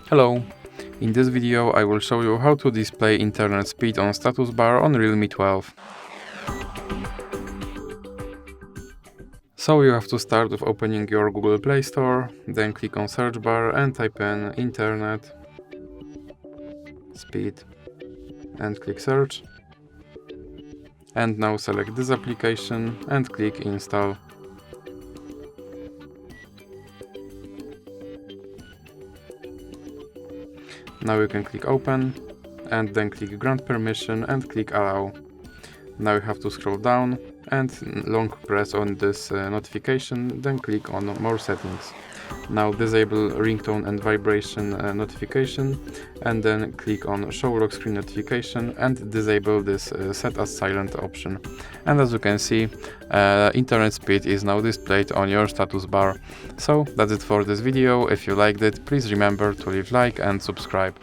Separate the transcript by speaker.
Speaker 1: Hello! In this video I will show you how to display internet speed on status bar on Realme 12. So you have to start with opening your Google Play Store, then click on search bar and type in internet speed and click search. And now select this application and click install. Now you can click open and then click grant permission and click allow. Now you have to scroll down and long press on this notification, then click on more settings. Now disable ringtone and vibration notification and then click on show lock screen notification and disable this set as silent option. And as you can see, internet speed is now displayed on your status bar. So that's it for this video. If you liked it, please remember to leave like and subscribe.